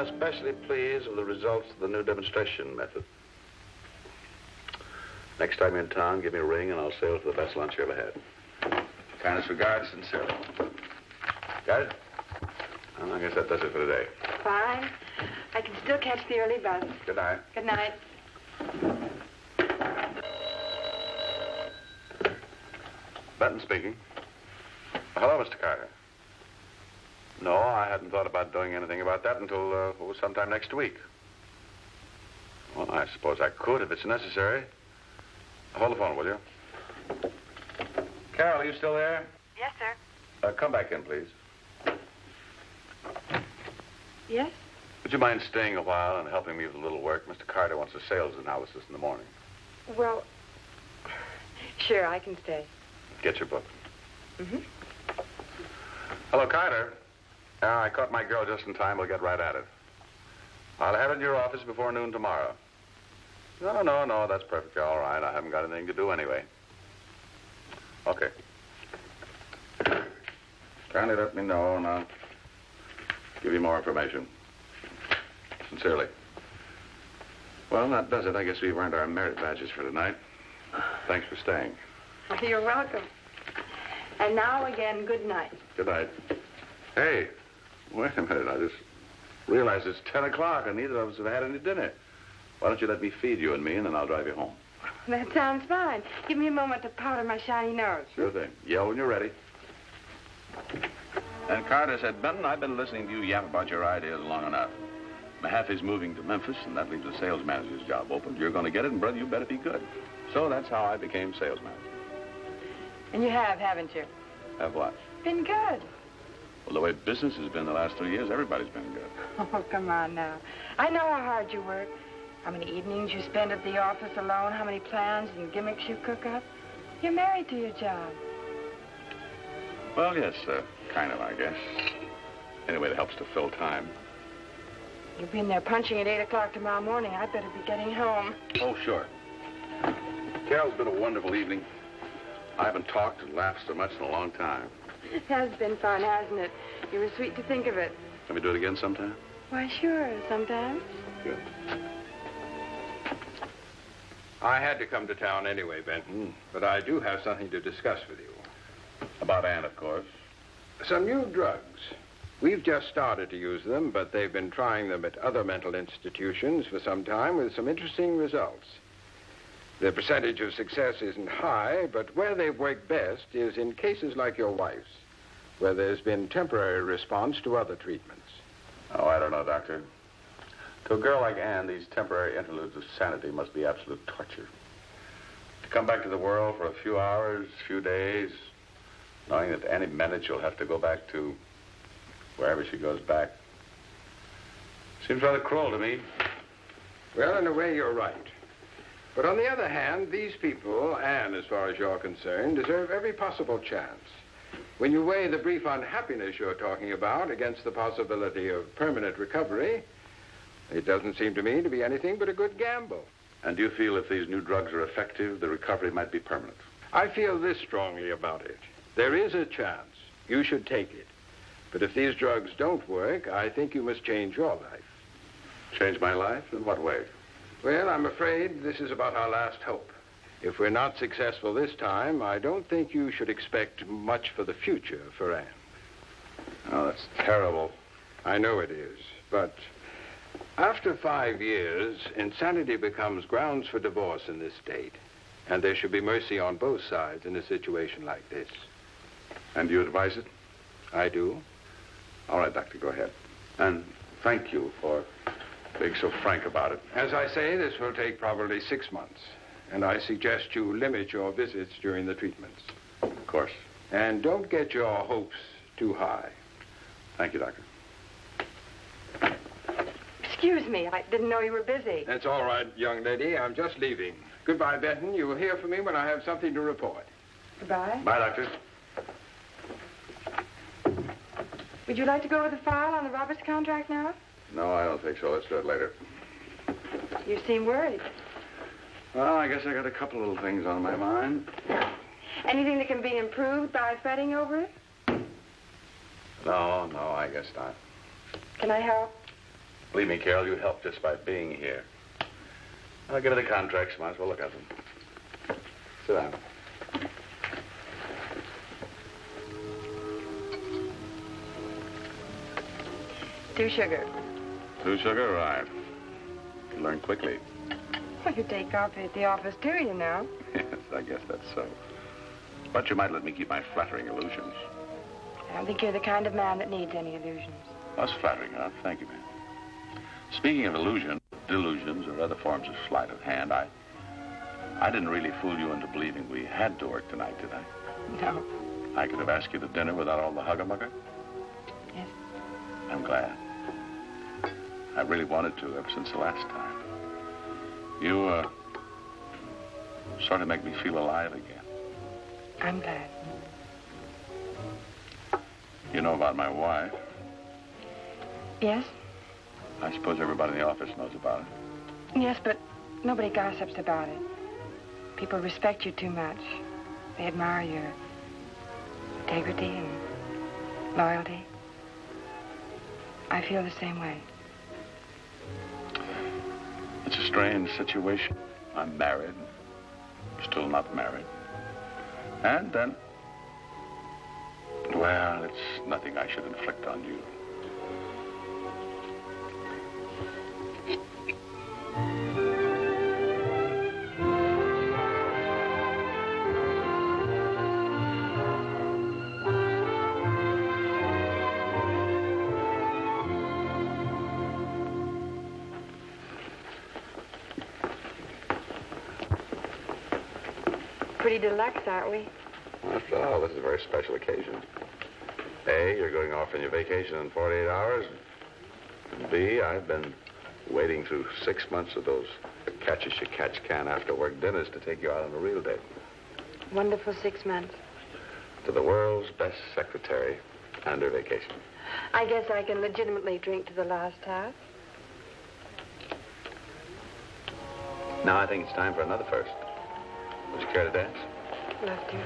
especially pleased with the results of the new demonstration method. Next time you're in town, give me a ring and I'll sail for the best lunch you ever had. Kindest regards, sincerely. Got it? Well, I guess that does it for today. Fine. I can still catch the early bus. Good night. Good night. Benton speaking. Hello, Mr. Carter. No, I hadn't thought about doing anything about that until sometime next week. Well, I suppose I could if it's necessary. Hold the phone, will you? Carol, are you still there? Yes, sir. Come back in, please. Yes? Would you mind staying a while and helping me with a little work? Mr. Carter wants a sales analysis in the morning. Well, sure, I can stay. Get your book. Mm-hmm. Hello, Carter. I caught my girl just in time. We'll get right at it. I'll have it in your office before noon tomorrow. No, that's perfectly all right. I haven't got anything to do anyway. Okay. Kindly let me know, and I'll give you more information. Sincerely. Well, that does it. I guess we've earned our merit badges for tonight. Thanks for staying. You're welcome. And now again, good night. Good night. Hey, wait a minute. I just realized it's 10 o'clock and neither of us have had any dinner. Why don't you let me feed you and me, and then I'll drive you home. That sounds fine. Give me a moment to powder my shiny nose. Sure thing. Yell when you're ready. And Carter said, Benton, I've been listening to you yap about your ideas long enough. Mahaffey's moving to Memphis, and that leaves the sales manager's job open. You're going to get it, and brother, you better be good. So that's how I became sales manager. And you have, haven't you? Have what? Been good. Well, the way business has been the last 3 years, everybody's been good. Oh, come on now. I know how hard you work. How many evenings you spend at the office alone, how many plans and gimmicks you cook up. You're married to your job. Well, yes, kind of, I guess. Anyway, it helps to fill time. You'll be in there punching at 8 o'clock tomorrow morning. I better be getting home. Oh, sure. Carol's been a wonderful evening. I haven't talked and laughed so much in a long time. It has been fun, hasn't it? You were sweet to think of it. Can we do it again sometime? Why, sure, sometimes. Good. I had to come to town anyway, Benton, but I do have something to discuss with you. About Ann, of course. Some new drugs. We've just started to use them, but they've been trying them at other mental institutions for some time with some interesting results. The percentage of success isn't high, but where they've worked best is in cases like your wife's, where there's been temporary response to other treatments. Oh, I don't know, Doctor. To a girl like Ann, these temporary interludes of sanity must be absolute torture. To come back to the world for a few hours, few days, knowing that any minute she'll have to go back to wherever she goes back, seems rather cruel to me. Well, in a way, you're right. But on the other hand, these people, Ann, as far as you're concerned, deserve every possible chance. When you weigh the brief unhappiness you're talking about against the possibility of permanent recovery, it doesn't seem to me to be anything but a good gamble. And do you feel if these new drugs are effective, the recovery might be permanent? I feel this strongly about it. There is a chance. You should take it. But if these drugs don't work, I think you must change your life. Change my life? In what way? Well, I'm afraid this is about our last hope. If we're not successful this time, I don't think you should expect much for the future for Ann. Oh, that's terrible. I know it is, but after 5 years, insanity becomes grounds for divorce in this state. And there should be mercy on both sides in a situation like this. And do you advise it? I do. All right, Doctor, go ahead. And thank you for being so frank about it. As I say, this will take probably 6 months. And I suggest you limit your visits during the treatments. Of course. And don't get your hopes too high. Thank you, Doctor. Excuse me, I didn't know you were busy. That's all right, young lady. I'm just leaving. Goodbye, Benton. You will hear from me when I have something to report. Goodbye. Bye, Doctor. Would you like to go over the file on the Roberts contract now? No, I don't think so. Let's do it later. You seem worried. Well, I guess I got a couple little things on my mind. Anything that can be improved by fretting over it? No, I guess not. Can I help? Believe me, Carol, you help just by being here. I'll give her the contracts. Might as well look at them. Sit down. Two sugar. Two sugar, right. You learn quickly. Well, you take coffee at the office, too, you know. Yes, I guess that's so. But you might let me keep my flattering illusions. I don't think you're the kind of man that needs any illusions. That's flattering enough. Thank you, ma'am. Speaking of illusion, delusions, or other forms of sleight of hand, I didn't really fool you into believing we had to work tonight, did I? No. I could have asked you to dinner without all the hugger-mugger. Yes. I'm glad. I really wanted to ever since the last time. You, sort of make me feel alive again. I'm glad. You know about my wife. Yes? I suppose everybody in the office knows about it. Yes, but nobody gossips about it. People respect you too much. They admire your integrity and loyalty. I feel the same way. It's a strange situation. I'm married, still not married. And then, well, it's nothing I should inflict on you. Pretty deluxe, aren't we? After all, this is a very special occasion. A, you're going off on your vacation in 48 hours. And B, I've been waiting through 6 months of those catch-as-you-catch-can after-work dinners to take you out on a real date. Wonderful 6 months. To the world's best secretary and her vacation. I guess I can legitimately drink to the last half. Now I think it's time for another first. Would you care to dance? Love to.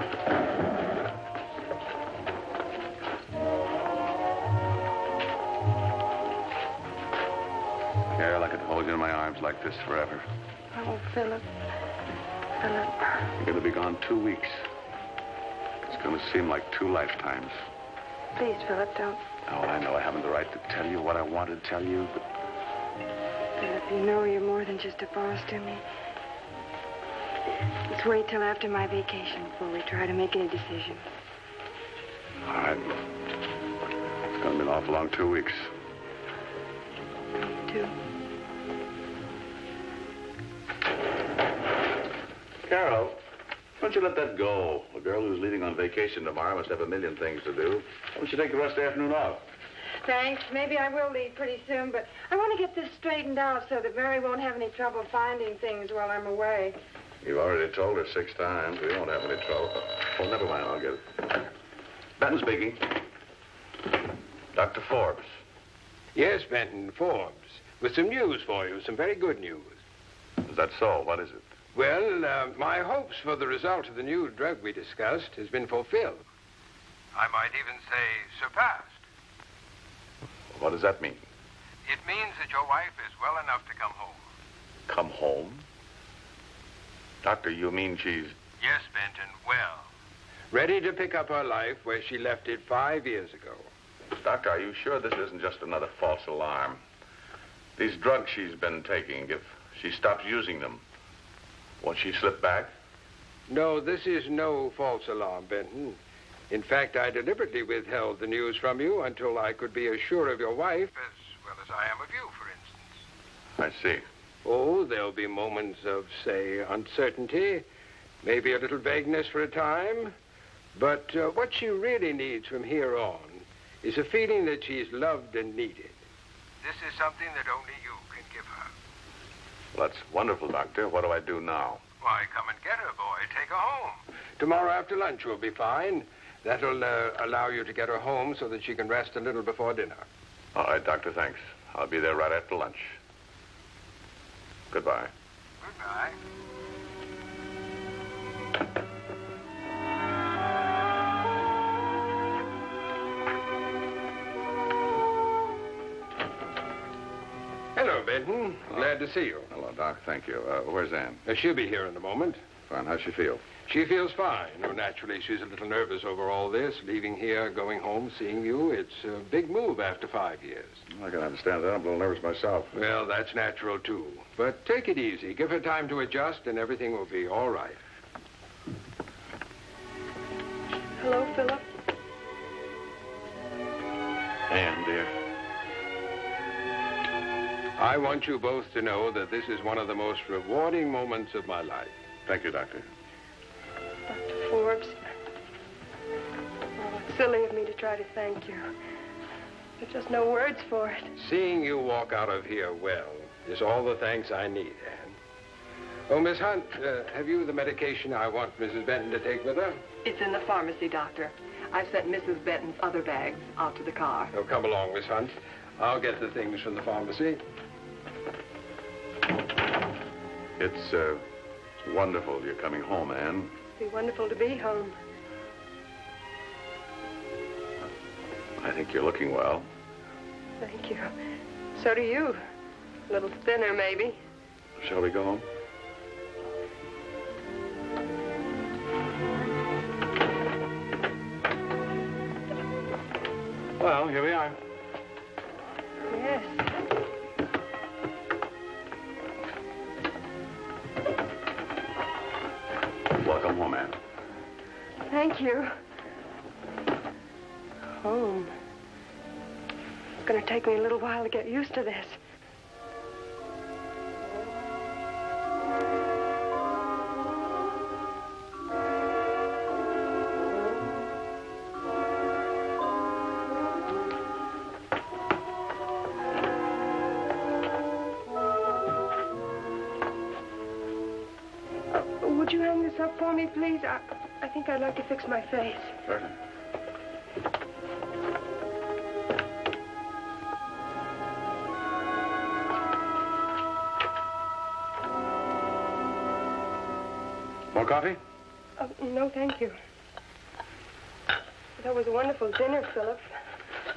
Carol, I could hold you in my arms like this forever. Oh, Philip. Philip. You're going to be gone 2 weeks. It's going to seem like 2 lifetimes. Please, Philip, don't. Oh, I know I haven't the right to tell you what I want to tell you, but... Philip, you know you're more than just a boss to me. Let's wait till after my vacation before we try to make any decision. All right. It's going to be an awful long 2 weeks. Me too. Carol, why don't you let that go? A girl who's leaving on vacation tomorrow must have a million things to do. Why don't you take the rest of the afternoon off? Thanks. Maybe I will leave pretty soon, but I want to get this straightened out so that Mary won't have any trouble finding things while I'm away. You've already told her 6 times. We won't have any trouble. Oh, never mind. I'll get it. Benton speaking. Dr. Forbes. Yes, Benton, Forbes. With some news for you, some very good news. Is that so? What is it? Well, my hopes for the result of the new drug we discussed has been fulfilled. I might even say surpassed. What does that mean? It means that your wife is well enough to come home. Come home? Doctor, you mean she's... Yes, Benton, well. Ready to pick up her life where she left it 5 years ago. Doctor, are you sure this isn't just another false alarm? These drugs she's been taking, if she stops using them, won't she slip back? No, this is no false alarm, Benton. In fact, I deliberately withheld the news from you until I could be as sure of your wife as well as I am of you, for instance. I see. Oh, there'll be moments of, say, uncertainty, maybe a little vagueness for a time. But what she really needs from here on is a feeling that she's loved and needed. This is something that only you can give her. Well, that's wonderful, Doctor. What do I do now? Why, come and get her, boy. Take her home. Tomorrow after lunch will be fine. That'll allow you to get her home so that she can rest a little before dinner. All right, Doctor, thanks. I'll be there right after lunch. Goodbye. Goodbye. Glad to see you. Hello, Doc. Thank you. Where's Ann? She'll be here in a moment. Fine. How's she feel? She feels fine. Oh, naturally, she's a little nervous over all this. Leaving here, going home, seeing you. It's a big move after 5 years. I can understand that. I'm a little nervous myself. Well, that's natural, too. But take it easy. Give her time to adjust, and everything will be all right. Hello, Philip. Ann, dear. I want you both to know that this is one of the most rewarding moments of my life. Thank you, Doctor. Dr. Forbes. Oh, it's silly of me to try to thank you. There's just no words for it. Seeing you walk out of here well is all the thanks I need, Anne. Oh, Miss Hunt, have you the medication I want Mrs. Benton to take with her? It's in the pharmacy, Doctor. I've sent Mrs. Benton's other bags out to the car. Oh, come along, Miss Hunt. I'll get the things from the pharmacy. It's wonderful you're coming home, Ann. It'd be wonderful to be home. I think you're looking well. Thank you. So do you. A little thinner, maybe. Shall we go home? Well, here we are. Yes. Welcome home, Ann. Thank you. Home. It's going to take me a little while to get used to this. Would you hang this up for me, please? I think I'd like to fix my face. Certainly. More coffee? No, thank you. That was a wonderful dinner, Philip.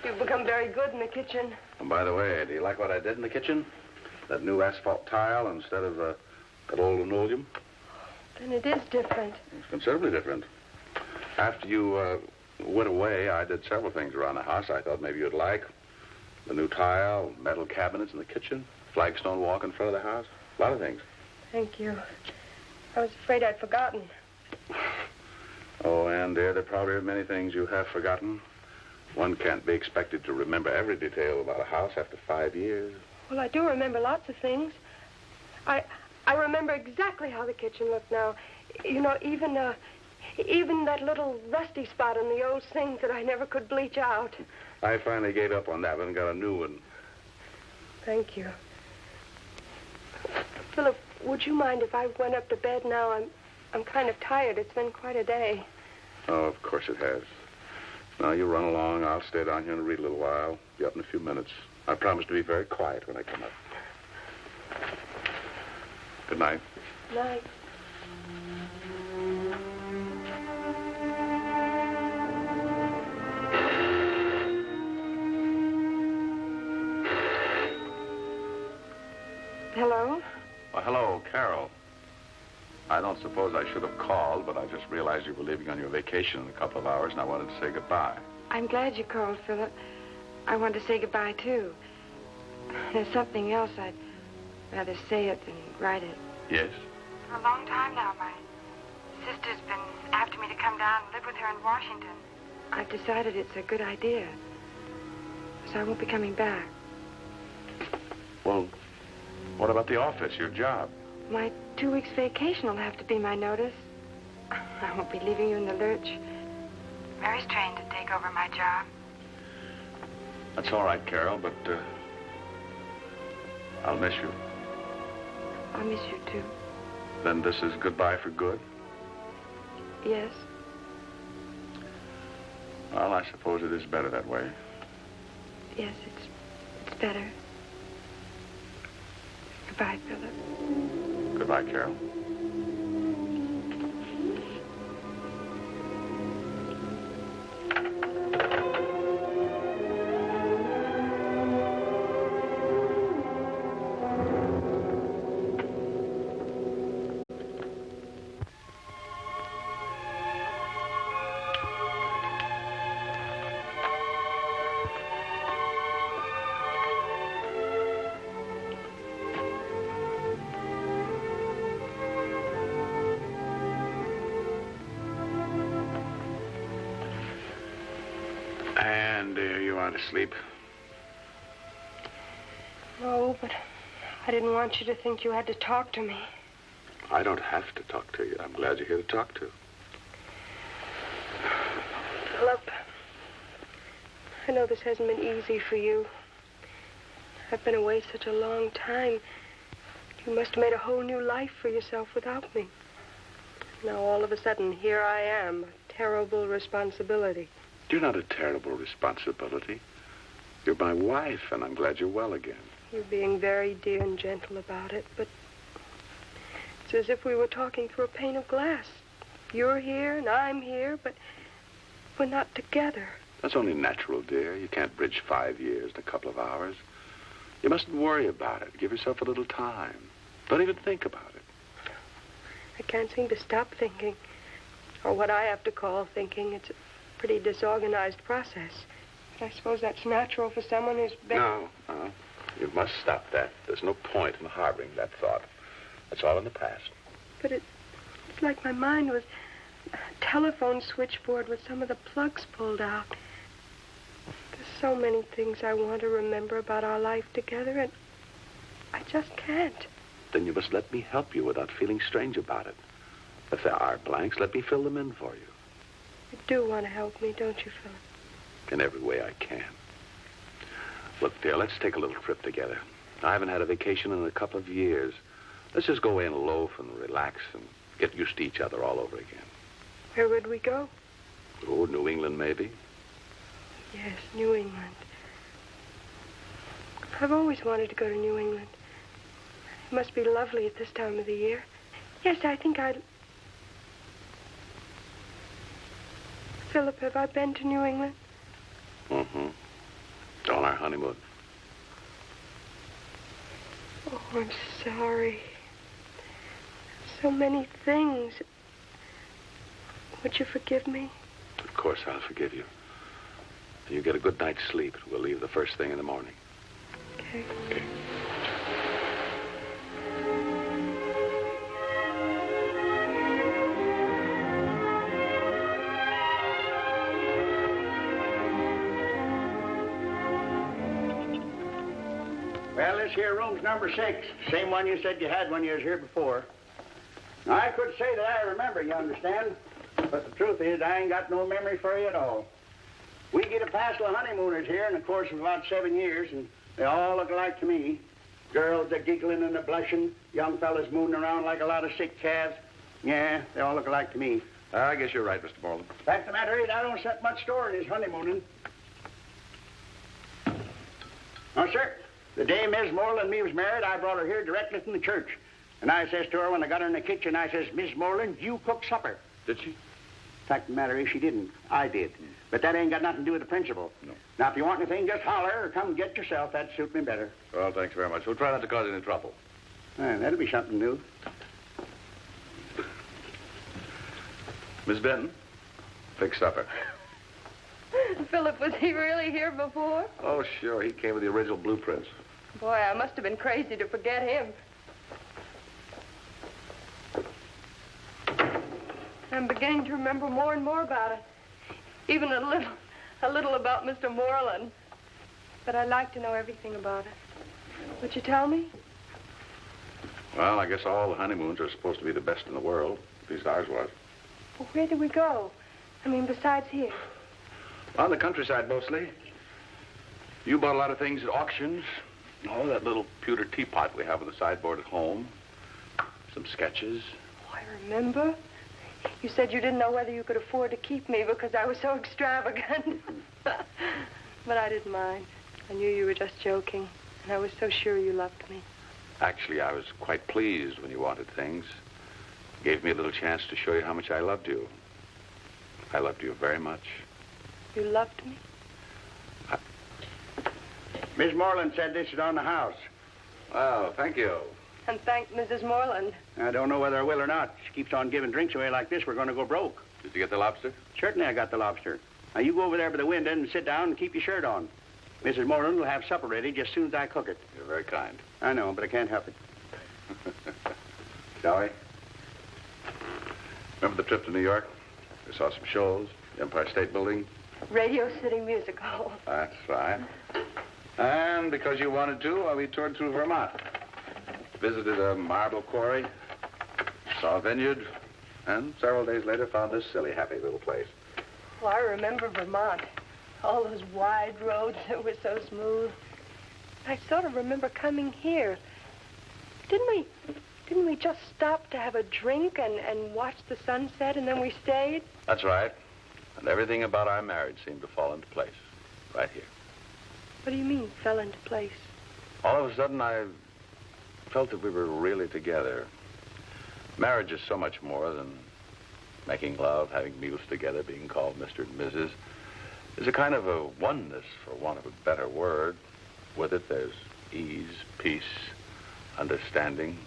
You've become very good in the kitchen. And by the way, do you like what I did in the kitchen? That new asphalt tile instead of that old linoleum? Then it is different. It's considerably different. After you went away, I did several things around the house I thought maybe you'd like. The new tile, metal cabinets in the kitchen, flagstone walk in front of the house. A lot of things. Thank you. I was afraid I'd forgotten. Oh, Ann, dear, there probably are many things you have forgotten. One can't be expected to remember every detail about a house after 5 years. Well, I do remember lots of things. I remember exactly how the kitchen looked now. You know, even that little rusty spot on the old sink that I never could bleach out. I finally gave up on that one and got a new one. Thank you. Philip, would you mind if I went up to bed now? I'm kind of tired. It's been quite a day. Oh, of course it has. Now, you run along. I'll stay down here and read a little while. Be up in a few minutes. I promise to be very quiet when I come up. Good night. Night. Hello? Well, hello, Carol. I don't suppose I should have called, but I just realized you were leaving on your vacation in a couple of hours, and I wanted to say goodbye. I'm glad you called, Philip. I want to say goodbye, too. There's something else I'd rather say it than write it. Yes? For a long time now, my sister's been after me to come down and live with her in Washington. I've decided it's a good idea. So I won't be coming back. Well, what about the office, your job? My 2 weeks vacation will have to be my notice. I won't be leaving you in the lurch. Mary's trained to take over my job. That's all right, Carol, but I'll miss you. I'll miss you, too. Then this is goodbye for good? Yes. Well, I suppose it is better that way. Yes, it's better. Goodbye, Philip. Goodbye, Carol. Joanne, dear, you aren't asleep. No, but I didn't want you to think you had to talk to me. I don't have to talk to you. I'm glad you're here to talk to. Philip, I know this hasn't been easy for you. I've been away such a long time. You must have made a whole new life for yourself without me. Now, all of a sudden, here I am, a terrible responsibility. You're not a terrible responsibility. You're my wife, and I'm glad you're well again. You're being very dear and gentle about it, but it's as if we were talking through a pane of glass. You're here, and I'm here, but we're not together. That's only natural, dear. You can't bridge 5 years in a couple of hours. You mustn't worry about it. Give yourself a little time. Don't even think about it. I can't seem to stop thinking, or what I have to call thinking. It's a pretty disorganized process. But I suppose that's natural for someone who's been... No. You must stop that. There's no point in harboring that thought. That's all in the past. But it's like my mind was a telephone switchboard with some of the plugs pulled out. There's so many things I want to remember about our life together, and I just can't. Then you must let me help you without feeling strange about it. If there are blanks, let me fill them in for you. You do want to help me, don't you, Philip? In every way I can. Look, dear, let's take a little trip together. I haven't had a vacation in a couple of years. Let's just go in, loaf, and relax, and get used to each other all over again. Where would we go? Oh, New England, maybe. Yes, New England. I've always wanted to go to New England. It must be lovely at this time of the year. Yes, I think I'd... Philip, have I been to New England? Mm-hmm. On our honeymoon. Oh, I'm sorry. So many things. Would you forgive me? Of course I'll forgive you. You get a good night's sleep. We'll leave the first thing in the morning. Okay. Okay. Well, this here room's number 6. Same one you said you had when you was here before. Now, I could say that I remember, you understand? But the truth is, I ain't got no memory for you at all. We get a passel of honeymooners here in the course of about 7 years, and they all look alike to me. Girls a giggling and a blushing, young fellas mooning around like a lot of sick calves. Yeah, they all look alike to me. I guess you're right, Mr. Moreland. Fact of the matter is, I don't set much store in his honeymooning. No, sir. The day Miss Moreland and me was married, I brought her here directly from the church. And I says to her when I got her in the kitchen, I says, Miss Moreland, you cook supper. Did she? Fact of the matter is, she didn't. I did. But that ain't got nothing to do with the principle. No. Now, if you want anything, just holler or come get yourself. That'd suit me better. Well, thanks very much. We'll try not to cause any trouble. That'll be something new. Miss Benton, fix supper. Philip, was he really here before? Oh, sure. He came with the original blueprints. Boy, I must have been crazy to forget him. I'm beginning to remember more and more about it. Even a little about Mr. Moreland. But I'd like to know everything about it. Would you tell me? Well, I guess all the honeymoons are supposed to be the best in the world. At least ours was. Well, where did we go? I mean, besides here. On the countryside, mostly. You bought a lot of things at auctions. Oh, that little pewter teapot we have on the sideboard at home. Some sketches. Oh, I remember. You said you didn't know whether you could afford to keep me because I was so extravagant. But I didn't mind. I knew you were just joking, and I was so sure you loved me. Actually, I was quite pleased when you wanted things. It gave me a little chance to show you how much I loved you. I loved you very much. You loved me? Miss Moreland said this is on the house. Oh, thank you. And thank Mrs. Moreland. I don't know whether I will or not. She keeps on giving drinks away like this, we're going to go broke. Did you get the lobster? Certainly I got the lobster. Now, you go over there by the window and sit down and keep your shirt on. Mrs. Moreland will have supper ready just as soon as I cook it. You're very kind. I know, but I can't help it. Shall we? Remember the trip to New York? We saw some shows, the Empire State Building. Radio City Music Hall. That's right. And because you wanted to, we toured through Vermont. Visited a marble quarry, saw a vineyard, and several days later found this silly, happy little place. Well, I remember Vermont. All those wide roads that were so smooth. I sort of remember coming here. Didn't we just stop to have a drink and watch the sunset, and then we stayed? That's right. And everything about our marriage seemed to fall into place, right here. What do you mean, fell into place? All of a sudden, I felt that we were really together. Marriage is so much more than making love, having meals together, being called Mr. and Mrs. There's a kind of a oneness, for want of a better word. With it, there's ease, peace, understanding,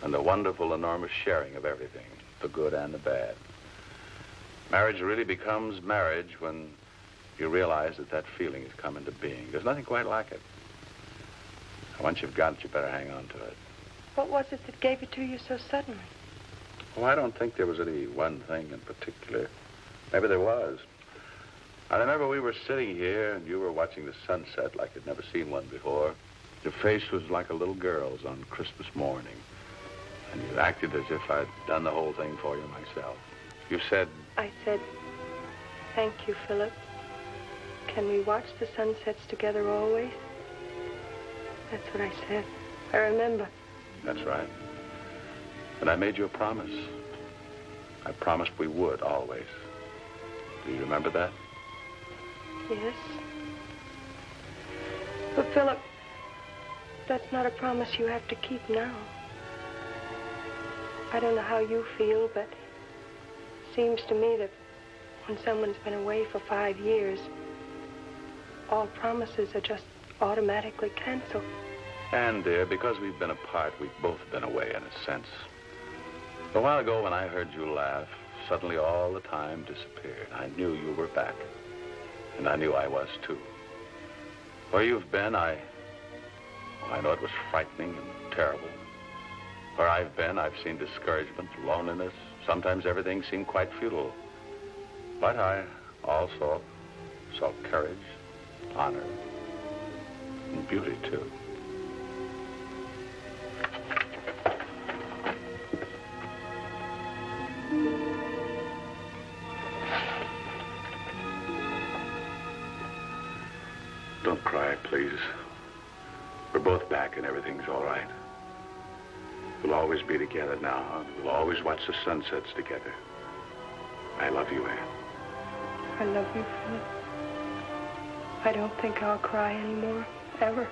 and the wonderful, enormous sharing of everything, the good and the bad. Marriage really becomes marriage when you realize that that feeling has come into being. There's nothing quite like it. Once you've got it, you better hang on to it. What was it that gave it to you so suddenly? Well, I don't think there was any one thing in particular. Maybe there was. I remember we were sitting here, and you were watching the sunset like you'd never seen one before. Your face was like a little girl's on Christmas morning, and you acted as if I'd done the whole thing for you myself. You said... I said, thank you, Philip. Can we watch the sunsets together always? That's what I said. I remember. That's right. And I made you a promise. I promised we would always. Do you remember that? Yes. But, Philip, that's not a promise you have to keep now. I don't know how you feel, but it seems to me that when someone's been away for 5 years, all promises are just automatically canceled. And, dear, because we've been apart, we've both been away in a sense. A while ago, when I heard you laugh, suddenly all the time disappeared. I knew you were back. And I knew I was, too. Where you've been, I know it was frightening and terrible. Where I've been, I've seen discouragement, loneliness. Sometimes everything seemed quite futile. But I also saw courage, honor, and beauty, too. Don't cry, please. We're both back and everything's all right. We'll always be together now. We'll always watch the sunsets together. I love you, Anne. I love you, Philip. I don't think I'll cry anymore, ever.